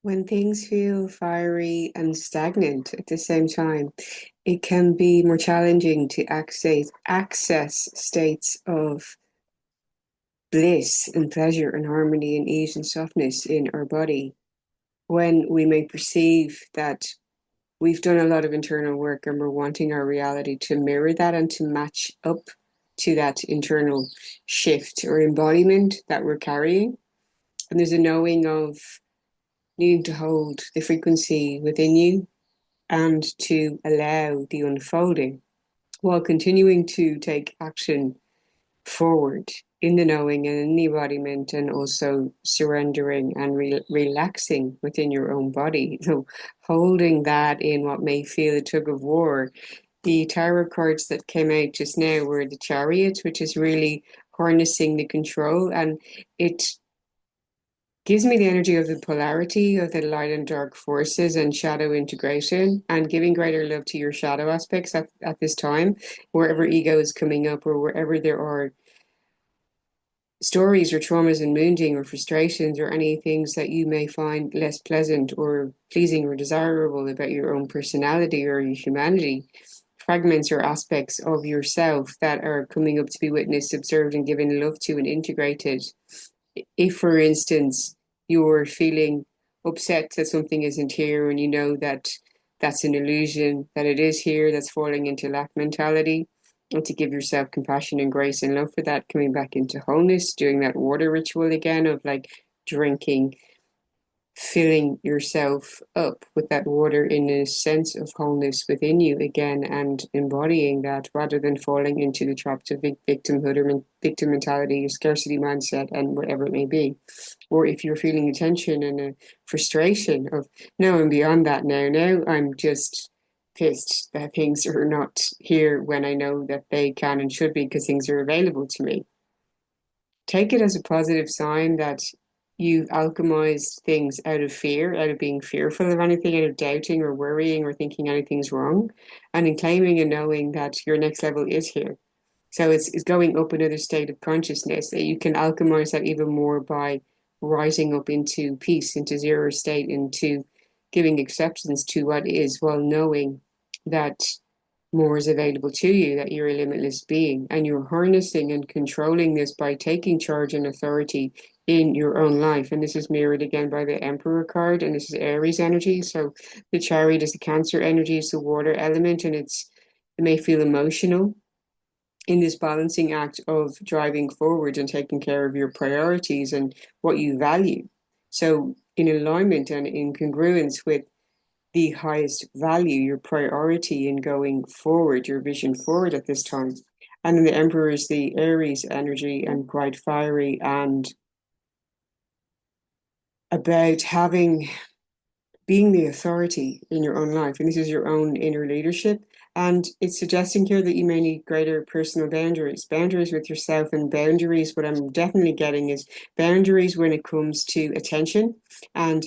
When things feel fiery and stagnant at the same time, it can be more challenging to access states of bliss and pleasure and harmony and ease and softness in our body when we may perceive that we've done a lot of internal work and we're wanting our reality to mirror that and to match up to that internal shift or embodiment that we're carrying. And there's a knowing of needing to hold the frequency within you and to allow the unfolding while continuing to take action forward in the knowing and in the embodiment, and also surrendering and relaxing within your own body. So, holding that in what may feel a tug of war. The tarot cards that came out just now were the Chariot, which is really harnessing the control, and it gives me the energy of the polarity of the light and dark forces and shadow integration and giving greater love to your shadow aspects at this time, wherever ego is coming up or wherever there are stories or traumas and wounding or frustrations or any things that you may find less pleasant or pleasing or desirable about your own personality or your humanity, fragments or aspects of yourself that are coming up to be witnessed, observed, and given love to and integrated. If, for instance, you're feeling upset that something isn't here and you know that that's an illusion, that it is here, that's falling into lack mentality, and to give yourself compassion and grace and love for that, coming back into wholeness, doing that water ritual again of like drinking, filling yourself up with that water in a sense of wholeness within you again, and embodying that rather than falling into the traps of victimhood or victim mentality or scarcity mindset and whatever it may be. Or if you're feeling a tension and a frustration of, no, I'm beyond that now. Now I'm just pissed that things are not here when I know that they can and should be because things are available to me. Take it as a positive sign that you've alchemized things out of fear, out of being fearful of anything, out of doubting or worrying or thinking anything's wrong, and in claiming and knowing that your next level is here. So it's going up another state of consciousness that you can alchemize that even more by rising up into peace, into zero state, into giving acceptance to what is, while knowing that more is available to you, that you're a limitless being, and you're harnessing and controlling this by taking charge and authority in your own life. And this is mirrored again by the Emperor card, and this is Aries energy. So the Chariot is the Cancer energy, it's the water element, and it may feel emotional in this balancing act of driving forward and taking care of your priorities and what you value. So in alignment and in congruence with the highest value, your priority in going forward, your vision forward at this time. And then the Emperor is the Aries energy and quite fiery and about being the authority in your own life. And this is your own inner leadership. And it's suggesting here that you may need greater personal boundaries with yourself, and boundaries. What I'm definitely getting is boundaries when it comes to attention and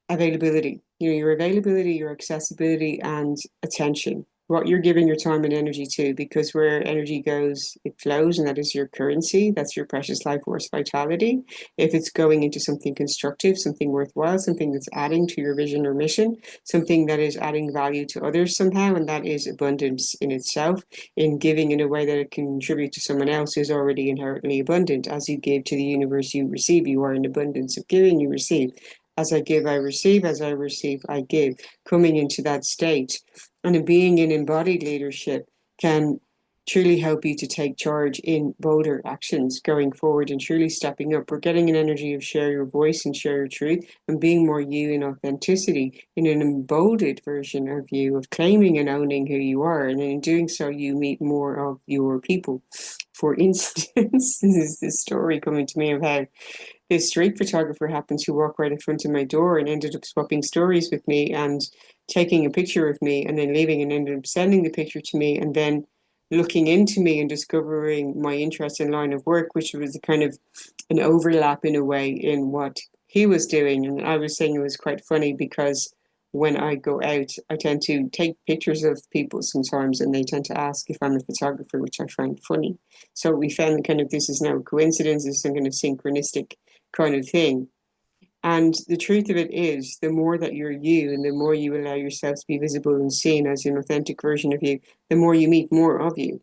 availability. Your availability, your accessibility, and attention. What you're giving your time and energy to, because where energy goes, it flows, and that is your currency. That's your precious life force vitality. If it's going into something constructive, something worthwhile, something that's adding to your vision or mission, something that is adding value to others somehow, and that is abundance in itself, in giving in a way that it can contribute to someone else who's already inherently abundant. As you give to the universe, you receive. You are in abundance of giving, you receive. As I give, I receive. As I receive, I give. Coming into that state and being in embodied leadership can truly help you to take charge in bolder actions going forward and truly stepping up. We're getting an energy of share your voice and share your truth and being more you in authenticity, in an emboldened version of you, of claiming and owning who you are. And in doing so, you meet more of your people. For instance, this is this story coming to me of how this street photographer happened to walk right in front of my door and ended up swapping stories with me and taking a picture of me and then leaving, and ended up sending the picture to me and then looking into me and discovering my interest in line of work, which was kind of an overlap in a way in what he was doing. And I was saying it was quite funny because when I go out, I tend to take pictures of people sometimes, and they tend to ask if I'm a photographer, which I find funny. So we found kind of this is now a coincidence, this is some kind of synchronistic kind of thing. And the truth of it is, the more that you're you and the more you allow yourself to be visible and seen as an authentic version of you, the more you meet more of you.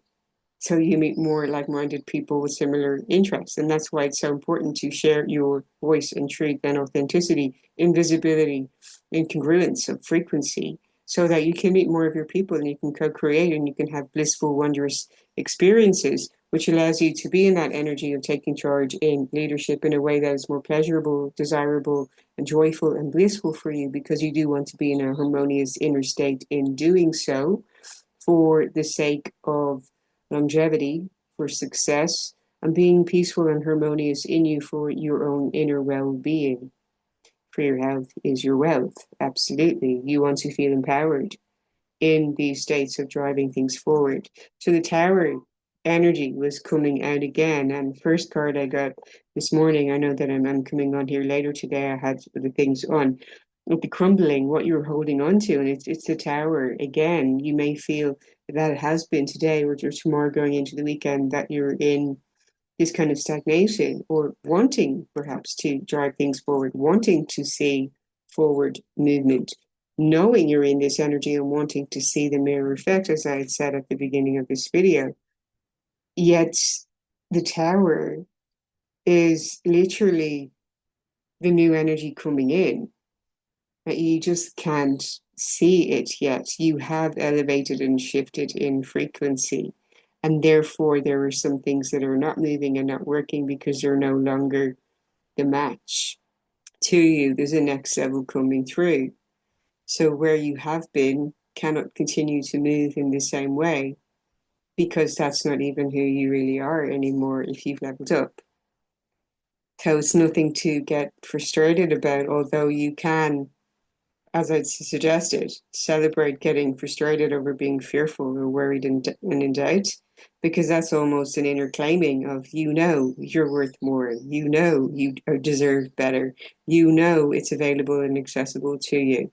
So you meet more like-minded people with similar interests. And that's why it's so important to share your voice and truth and authenticity, invisibility, and congruence of frequency, so that you can meet more of your people and you can co-create and you can have blissful, wondrous experiences, which allows you to be in that energy of taking charge in leadership in a way that is more pleasurable, desirable, and joyful and blissful for you, because you do want to be in a harmonious inner state in doing so, for the sake of longevity, for success, and being peaceful and harmonious in you for your own inner well-being. For your health is your wealth. Absolutely. You want to feel empowered in these states of driving things forward. So the Tower energy was coming out again. And the first card I got this morning, I know that I'm coming on here later today. I had the things on. With the crumbling, what you're holding on to, and it's the Tower again. You may feel that it has been today or tomorrow going into the weekend that you're in this kind of stagnation, or wanting perhaps to drive things forward, wanting to see forward movement, knowing you're in this energy and wanting to see the mirror effect, as I had said at the beginning of this video. Yet the Tower is literally the new energy coming in. You just can't see it yet. You have elevated and shifted in frequency. And therefore, there are some things that are not moving and not working because they're no longer the match to you. There's a next level coming through. So where you have been cannot continue to move in the same way, because that's not even who you really are anymore if you've leveled up. So it's nothing to get frustrated about, although you can, as I suggested, celebrate getting frustrated over being fearful or worried and in doubt, because that's almost an inner claiming of, you know, you're worth more, you know, you deserve better, you know, it's available and accessible to you.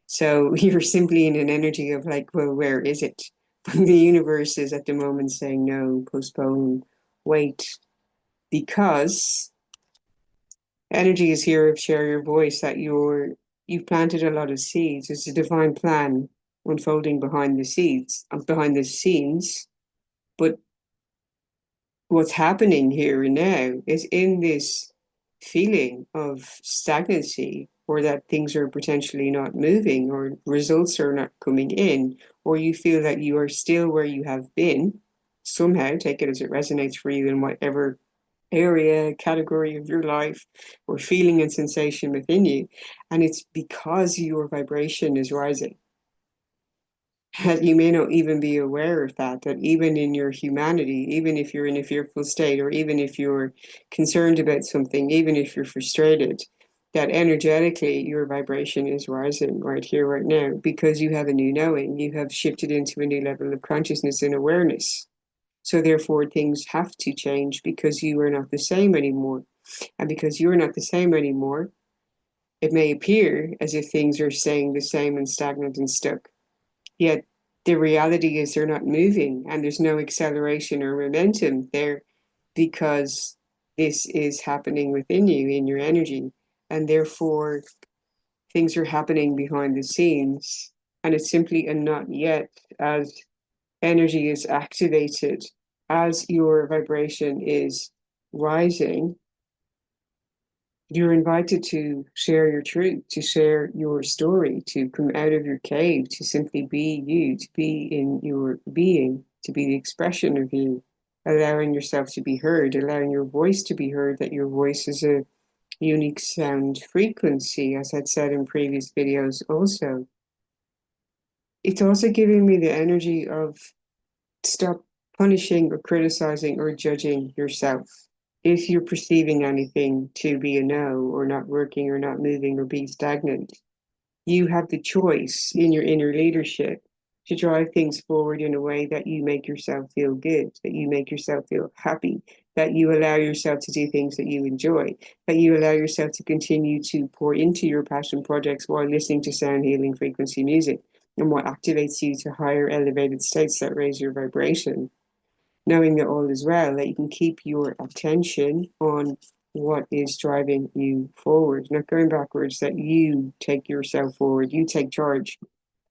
So you're simply in an energy of like, well, where is it? The universe is at the moment saying no, postpone, wait, because energy is here of share your voice, that you've planted a lot of seeds. It's a divine plan unfolding behind the seeds, behind the scenes. But what's happening here and now is, in this feeling of stagnancy, or that things are potentially not moving, or results are not coming in, or you feel that you are still where you have been, somehow, take it as it resonates for you in whatever area, category of your life, or feeling and sensation within you. And it's because your vibration is rising. And you may not even be aware of that, that even in your humanity, even if you're in a fearful state, or even if you're concerned about something, even if you're frustrated, that energetically your vibration is rising right here, right now, because you have a new knowing. You have shifted into a new level of consciousness and awareness. So therefore, things have to change, because you are not the same anymore. And because you're not the same anymore, it may appear as if things are staying the same and stagnant and stuck. Yet the reality is they're not moving, and there's no acceleration or momentum there, because this is happening within you, in your energy. And therefore, things are happening behind the scenes. And it's simply a not yet, as energy is activated, as your vibration is rising. You're invited to share your truth, to share your story, to come out of your cave, to simply be you, to be in your being, to be the expression of you, allowing yourself to be heard, allowing your voice to be heard, that your voice is a unique sound frequency, as I'd said in previous videos also. It's also giving me the energy of, stop punishing or criticizing or judging yourself. If you're perceiving anything to be a no, or not working, or not moving, or being stagnant, you have the choice in your inner leadership to drive things forward in a way that you make yourself feel good, that you make yourself feel happy, that you allow yourself to do things that you enjoy, that you allow yourself to continue to pour into your passion projects while listening to sound healing frequency music, and what activates you to higher elevated states that raise your vibration. Knowing that all is well, that you can keep your attention on what is driving you forward, not going backwards, that you take yourself forward, you take charge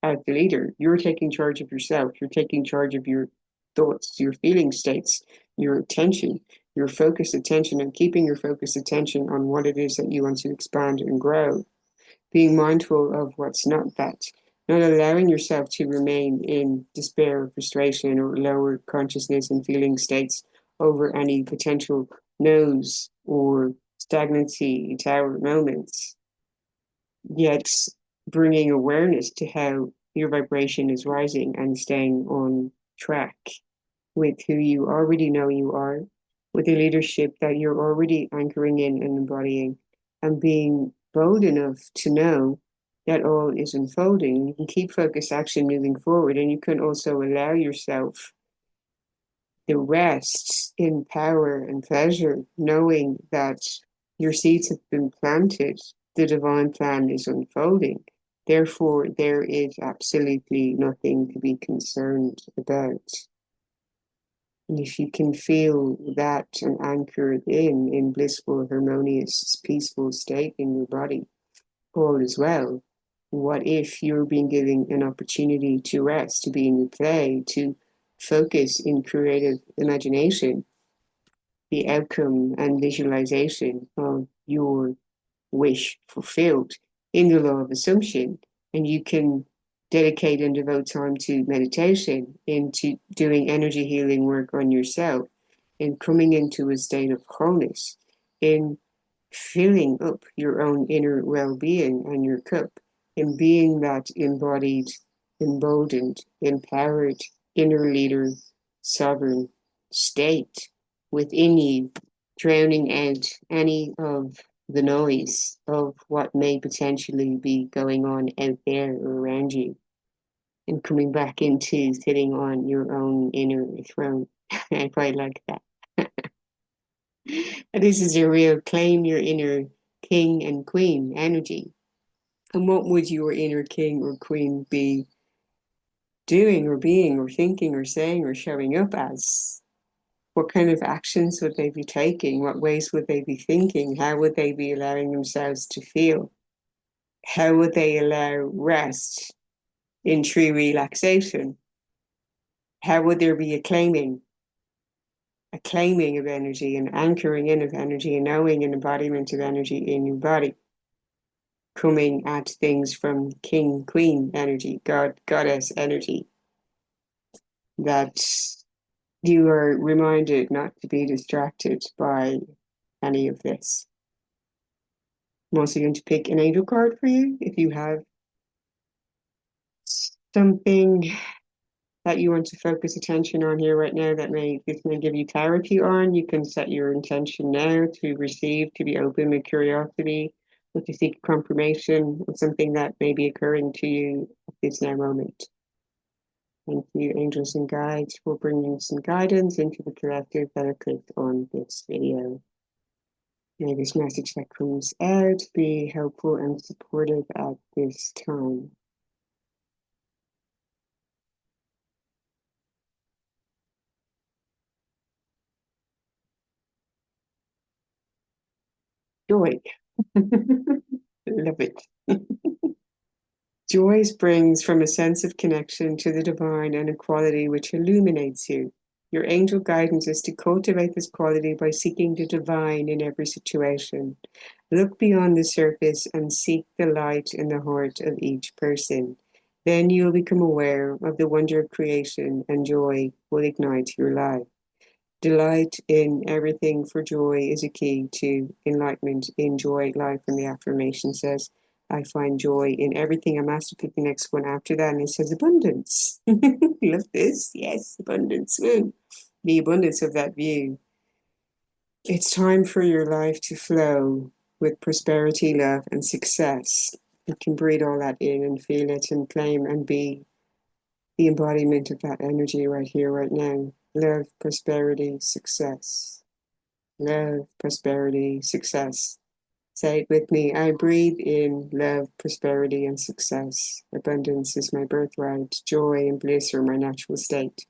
as the leader. You're taking charge of yourself, you're taking charge of your thoughts, your feeling states, your attention, your focused attention, and keeping your focused attention on what it is that you want to expand and grow. Being mindful of what's not that, not allowing yourself to remain in despair or frustration or lower consciousness and feeling states over any potential no's or stagnancy tower moments, yet bringing awareness to how your vibration is rising and staying on track with who you already know you are, with the leadership that you're already anchoring in and embodying, and being bold enough to know that all is unfolding. You can keep focused action moving forward, and you can also allow yourself the rest in power and pleasure, knowing that your seeds have been planted, the divine plan is unfolding. Therefore, there is absolutely nothing to be concerned about. And if you can feel that and anchor it in blissful, harmonious, peaceful state in your body, all is well. What if you're being given an opportunity to rest, to be in your play, to focus in creative imagination, the outcome and visualization of your wish fulfilled in the law of assumption, and you can dedicate and devote time to meditation, into doing energy healing work on yourself, in coming into a state of wholeness, in filling up your own inner well-being and your cup, in being that embodied, emboldened, empowered inner leader, sovereign state within you, drowning out any of the noise of what may potentially be going on out there or around you, and coming back into sitting on your own inner throne. I quite like that. This is your real claim your inner king and queen energy. And what would your inner king or queen be doing or being or thinking or saying or showing up as? What kind of actions would they be taking? What ways would they be thinking? How would they be allowing themselves to feel? How would they allow rest in true relaxation? How would there be a claiming of energy, an anchoring in of energy, a knowing and embodiment of energy in your body, coming at things from king, queen energy, god, goddess energy, that you are reminded not to be distracted by any of this. I'm also going to pick an angel card for you. If you have something that you want to focus attention on here right now that this may give you clarity on, you can set your intention now to receive, to be open with curiosity, or to seek confirmation of something that may be occurring to you at this now moment. Thank you, angels and guides, for bringing some guidance into the collective that are clicked on this video. May this message that comes out be helpful and supportive at this time. Joy. Love it. Joy springs from a sense of connection to the divine and a quality which illuminates you. Your angel guidance is to cultivate this quality by seeking the divine in every situation. Look beyond the surface and seek the light in the heart of each person. Then you will become aware of the wonder of creation, and joy will ignite your life. Delight in everything, for joy is a key to enlightenment. Enjoy life, and the affirmation says, I find joy in everything. I'm asked to pick the next one after that, and it says abundance. Love this. Yes, abundance. Woo. The abundance of that view. It's time for your life to flow with prosperity, love, and success. You can breathe all that in and feel it and claim and be the embodiment of that energy right here, right now. Love, prosperity, success. Love, prosperity, success. Say it with me. I breathe in love, prosperity, and success. Abundance is my birthright. Joy and bliss are my natural state.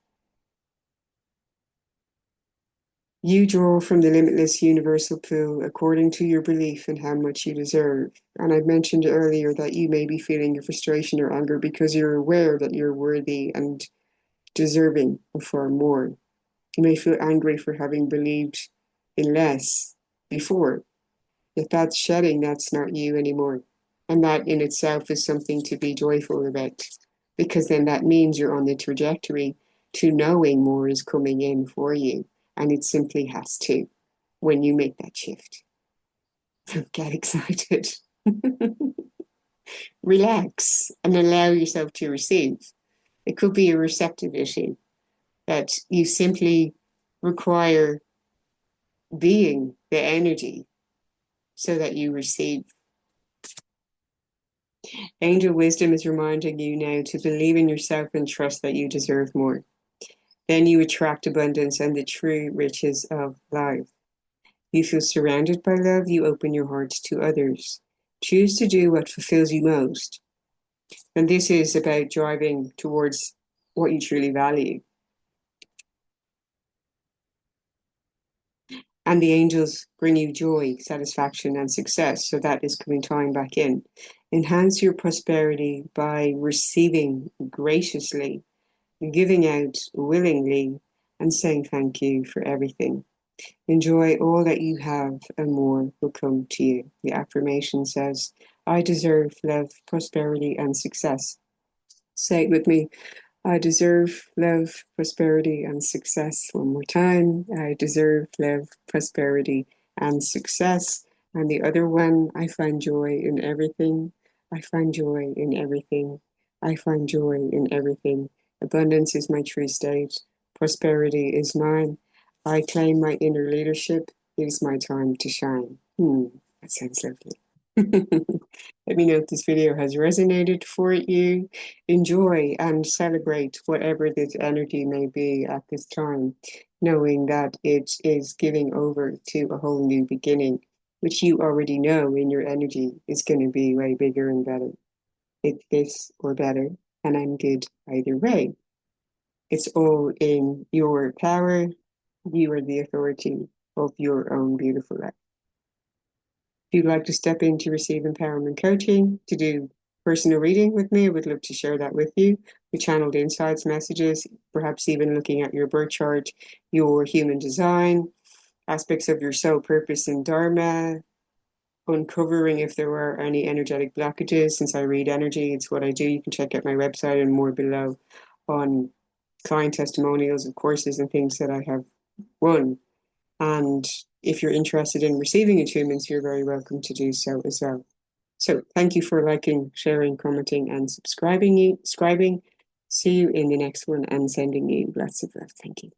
You draw from the limitless universal pool according to your belief in how much you deserve. And I mentioned earlier that you may be feeling your frustration or anger because you're aware that you're worthy and deserving of far more. You may feel angry for having believed in less before. If that's shedding, that's not you anymore. And that in itself is something to be joyful about, because then that means you're on the trajectory to knowing more is coming in for you. And it simply has to when you make that shift. Don't get excited. Relax and allow yourself to receive. It could be a receptivity that you simply require being the energy so that you receive. Angel wisdom is reminding you now to believe in yourself and trust that you deserve more. Then you attract abundance and the true riches of life. You feel surrounded by love, you open your heart to others. Choose to do what fulfills you most. And this is about driving towards what you truly value. And the angels bring you joy, satisfaction, and success. So that is coming time back in. Enhance your prosperity by receiving graciously, giving out willingly, and saying thank you for everything. Enjoy all that you have and more will come to you. The affirmation says, I deserve love, prosperity, and success. Say it with me. I deserve love, prosperity, and success. One more time. I deserve love, prosperity, and success. And the other one, I find joy in everything. I find joy in everything. I find joy in everything. Abundance is my true state. Prosperity is mine. I claim my inner leadership. It is my time to shine. That sounds lovely. Let me know if this video has resonated for you. Enjoy and celebrate whatever this energy may be at this time, knowing that it is giving over to a whole new beginning, which you already know in your energy is going to be way bigger and better. It's this or better, and I'm good either way. It's all in your power. You are the authority of your own beautiful life. If you'd like to step in to receive empowerment coaching, to do personal reading with me, I would love to share that with you. The channeled insights, messages, perhaps even looking at your birth chart, your human design, aspects of your soul purpose and dharma, uncovering if there are any energetic blockages. Since I read energy, it's what I do. You can check out my website and more below on client testimonials of courses and things that I have won. And if you're interested in receiving attunements, you're very welcome to do so as well. So thank you for liking, sharing, commenting, and subscribing. See you in the next one and sending you lots of love. Thank you.